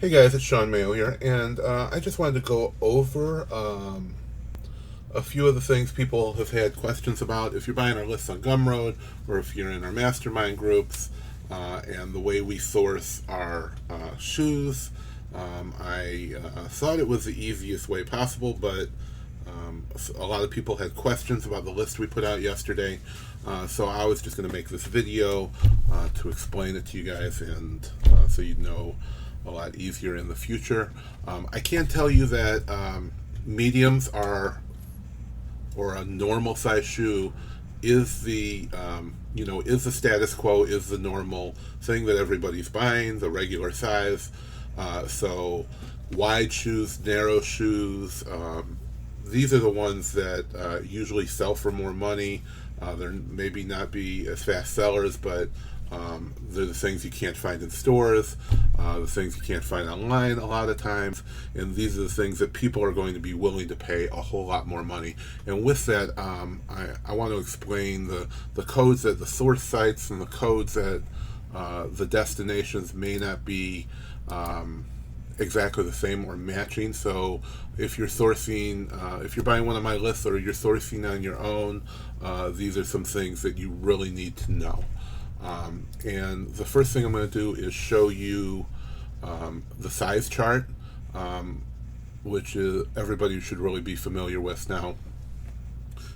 Hey guys, it's Shawn Mayo here, and I just wanted to go over a few of the things people have had questions about. If you're buying our lists on Gumroad, or if you're in our mastermind groups, and the way we source our shoes, I thought it was the easiest way possible, but a lot of people had questions about the list we put out yesterday, so I was just going to make this video to explain it to you guys, and so you'd know a lot easier in the future. I can tell you that mediums are, or a normal size shoe is the is the status quo, is the normal thing that everybody's buying, the regular size. So wide shoes, narrow shoes, these are the ones that usually sell for more money. They're maybe not be as fast sellers, but they're the things you can't find in stores, the things you can't find online a lot of times, and these are the things that people are going to be willing to pay a whole lot more money. And with that, I want to explain the codes at the source sites and the codes at the destinations may not be exactly the same or matching. So if you're sourcing, if you're buying one of my lists or you're sourcing on your own, these are some things that you really need to know. And the first thing I'm going to do is show you the size chart, which is everybody should really be familiar with. Now,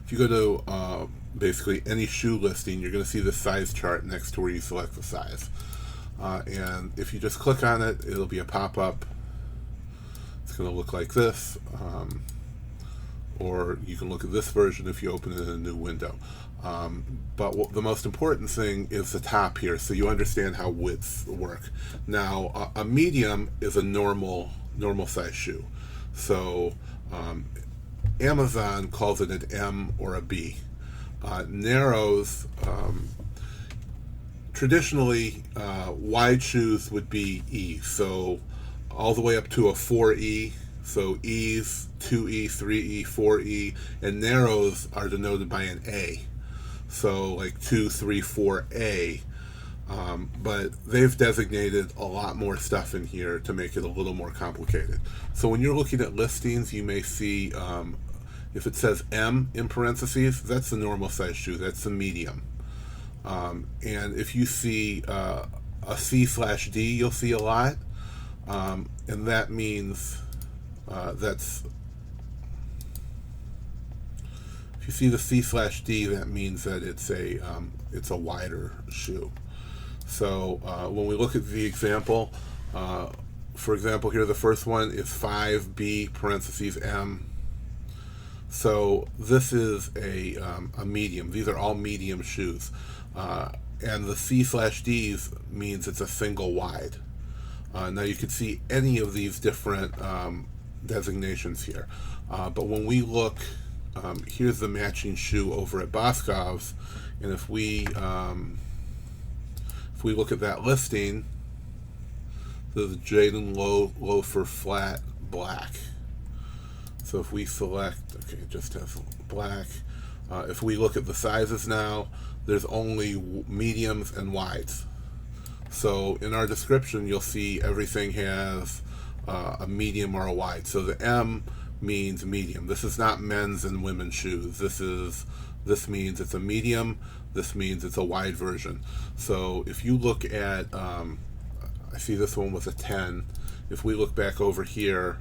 if you go to basically any shoe listing, you're going to see the size chart next to where you select the size. And if you just click on it, it'll be a pop-up. It's going to look like this. Or you can look at this version if you open it in a new window. But the most important thing is the top here, so you understand how widths work. Now, a medium is a normal size shoe. So Amazon calls it an M or a B. Narrows, traditionally, wide shoes would be E, so all the way up to a 4E. So E's, 2E, 3E, 4E, and narrows are denoted by an A. So like 2, 3, 4A. But they've designated a lot more stuff in here to make it a little more complicated. So when you're looking at listings, you may see if it says M in parentheses, that's the normal size shoe, that's the medium. And if you see a C/D, you'll see a lot, and that means if you see the C/D, that means that it's a wider shoe. So when we look at the example, for example, here the first one is 5B parentheses M. So this is a medium. These are all medium shoes. And the C/Ds means it's a single wide. Now you can see any of these different designations here. But when we look, here's the matching shoe over at Boscov's, and if we look at that listing, the Jaden Loafer flat black. So if we select, okay, it just has black. If we look at the sizes now, there's only mediums and wides. So in our description, you'll see everything has a medium or a wide. So the M means medium. This is not men's and women's shoes. This means it's a medium. This means it's a wide version. So if you look at, I see this one was a 10. If we look back over here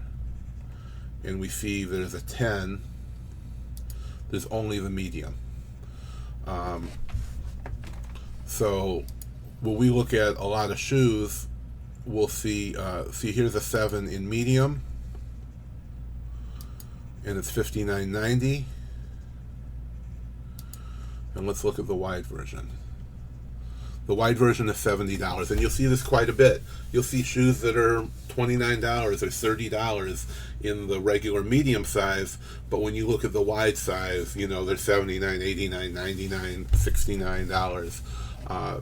and we see there's a 10, there's only the medium. So when we look at a lot of shoes, we'll see here's a 7 in medium, and it's $59.90. And let's look at the wide version. The wide version is $70, and you'll see this quite a bit. You'll see shoes that are $29 or $30 in the regular medium size, but when you look at the wide size, they're $79, $89, $99, $69.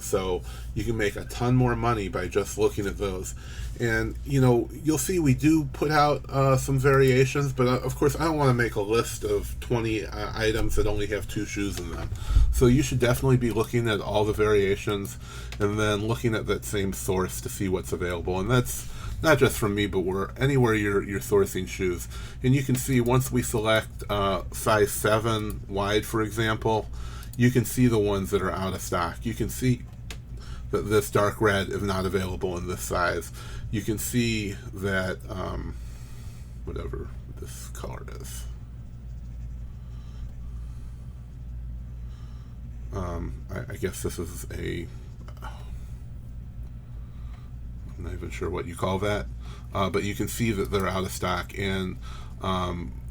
So you can make a ton more money by just looking at those. And you'll see we do put out some variations, but of course I don't want to make a list of 20 items that only have 2 shoes in them. So you should definitely be looking at all the variations and then looking at that same source to see what's available. And that's not just from me, but anywhere you're sourcing shoes. And you can see once we select size 7 wide, for example, you can see the ones that are out of stock. You can see that this dark red is not available in this size. You can see that whatever this color is. I guess this is I'm not even sure what you call that, but you can see that they're out of stock, and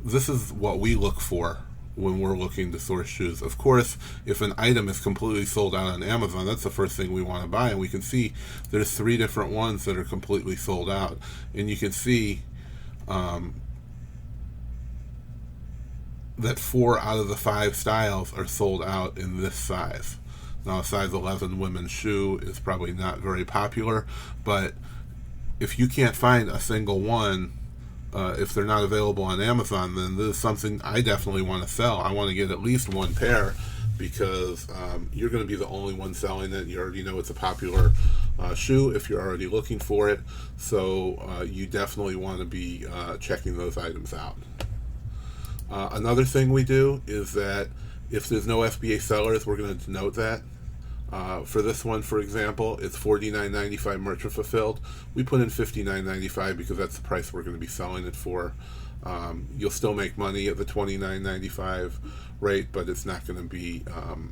this is what we look for when we're looking to source shoes. Of course, if an item is completely sold out on Amazon, that's the first thing we want to buy, and we can see there's 3 different ones that are completely sold out, and you can see that 4 out of the 5 styles are sold out in this size. Now, a size 11 women's shoe is probably not very popular, but if you can't find a single one, if they're not available on Amazon, then this is something I definitely want to sell. I want to get at least 1 pair, because you're going to be the only one selling it. You already know it's a popular shoe if you're already looking for it, so you definitely want to be checking those items out. Another thing we do is that if there's no FBA sellers, we're going to denote that. For this one, for example, it's $49.95 merchant fulfilled. We put in $59.95 because that's the price we're going to be selling it for. You'll still make money at the $29.95 rate, but it's not going to be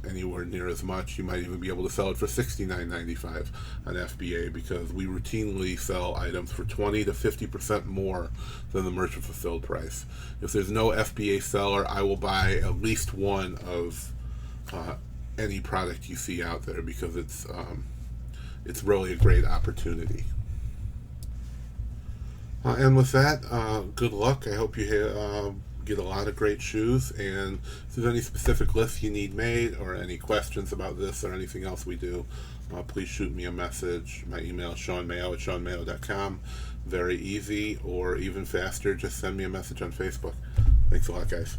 anywhere near as much. You might even be able to sell it for $69.95 on FBA, because we routinely sell items for 20 to 50% more than the merchant fulfilled price. If there's no FBA seller, I will buy at least one of any product you see out there, because it's really a great opportunity. And with that, good luck. I hope you get a lot of great shoes. And if there's any specific lists you need made, or any questions about this or anything else we do, please shoot me a message. My email is ShawnMayo@ShawnMayo.com. Very easy, or even faster, just send me a message on Facebook. Thanks a lot, guys.